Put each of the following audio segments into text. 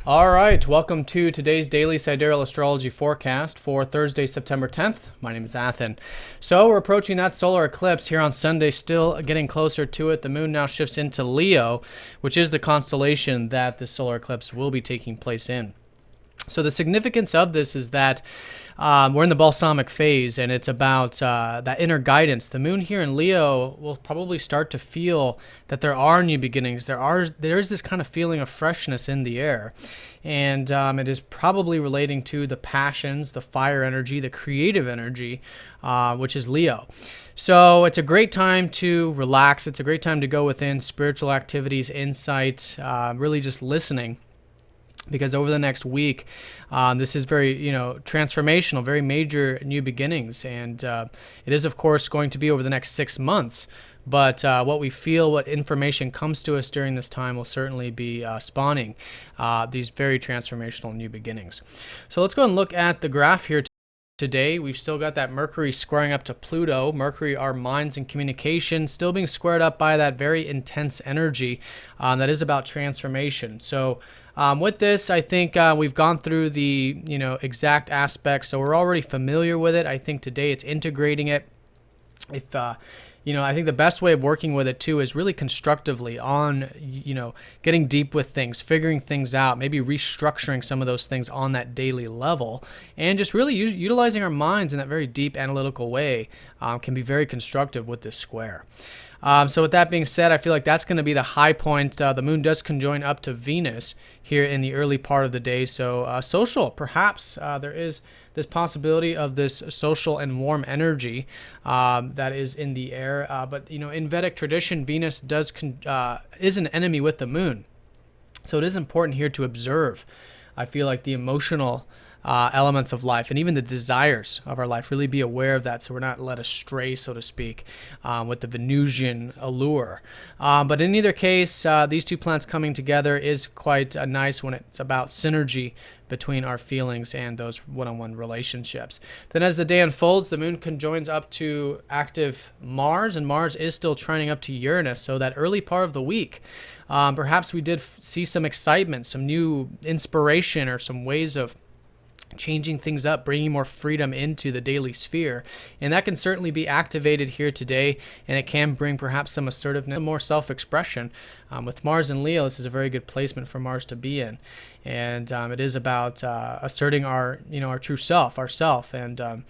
All right, welcome to today's daily Sidereal Astrology forecast for Thursday, September 10th. My name is Athen. So we're approaching that solar eclipse here on Sunday, still getting closer to it. The moon now shifts into Leo, which is the constellation that the solar eclipse will be taking place in. So the significance of this is that we're in the balsamic phase, and it's about that inner guidance. The moon here in Leo will probably start to feel that there are new beginnings. There is this kind of feeling of freshness in the air, and it is probably relating to the passions, the fire energy, the creative energy, which is Leo. So it's a great time to relax. It's a great time to go within, spiritual activities, insight, really just listening. Because over the next week, this is very, transformational, very major new beginnings. And it is, of course, going to be over the next 6 months. But what we feel, what information comes to us during this time will certainly be spawning these very transformational new beginnings. So let's go and look at the graph here. Today, we've still got that Mercury squaring up to Pluto. Mercury, our minds and communication, still being squared up by that very intense energy that is about transformation. So with this, I think we've gone through the exact aspects, so we're already familiar with it. I think today it's integrating it. If I think the best way of working with it too is really constructively on, getting deep with things, figuring things out, maybe restructuring some of those things on that daily level, and just really utilizing our minds in that very deep analytical way can be very constructive with this square. So with that being said, I feel like that's going to be the high point. The moon does conjoin up to Venus here in the early part of the day. So social, perhaps there is this possibility of this social and warm energy that is in the air. But in Vedic tradition, Venus is an enemy with the moon. So it is important here to observe, I feel like, the emotional elements of life and even the desires of our life. Really be aware of that so we're not led astray, so to speak, with the Venusian allure. But in either case, these two planets coming together is quite nice when it's about synergy between our feelings and those one-on-one relationships. Then as the day unfolds, the moon conjoins up to active Mars, and Mars is still trining up to Uranus. So that early part of the week, perhaps we did see some excitement, some new inspiration, or some ways of changing things up, bringing more freedom into the daily sphere. And that can certainly be activated here today, and it can bring perhaps some assertiveness, more self-expression. With Mars and Leo, this is a very good placement for Mars to be in. And it is about asserting our true self, and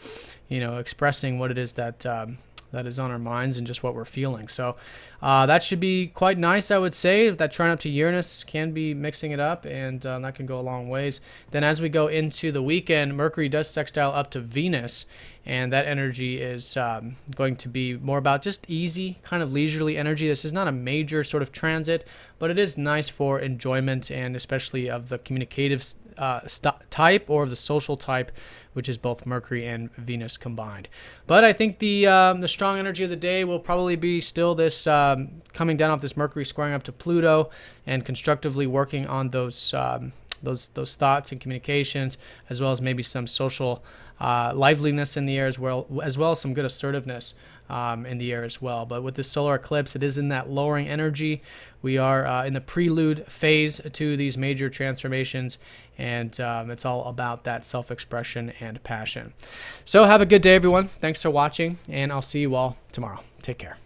expressing what it is that is on our minds and just what we're feeling. So that should be quite nice, I would say. That trine up to Uranus can be mixing it up, and that can go a long ways. Then as we go into the weekend, Mercury does sextile up to Venus, and that energy is going to be more about just easy, kind of leisurely energy. This is not a major sort of transit, but it is nice for enjoyment, and especially of the communicative type or of the social type, which is both Mercury and Venus combined. But I think the strong energy of the day will probably be still this coming down off this Mercury squaring up to Pluto, and constructively working on those thoughts and communications, as well as maybe some social liveliness in the air, as well as some good assertiveness in the air as well. But with this solar eclipse, it is in that lowering energy. We are in the prelude phase to these major transformations, and it's all about that self-expression and passion. So have a good day, everyone. Thanks for watching, and I'll see you all tomorrow. Take care.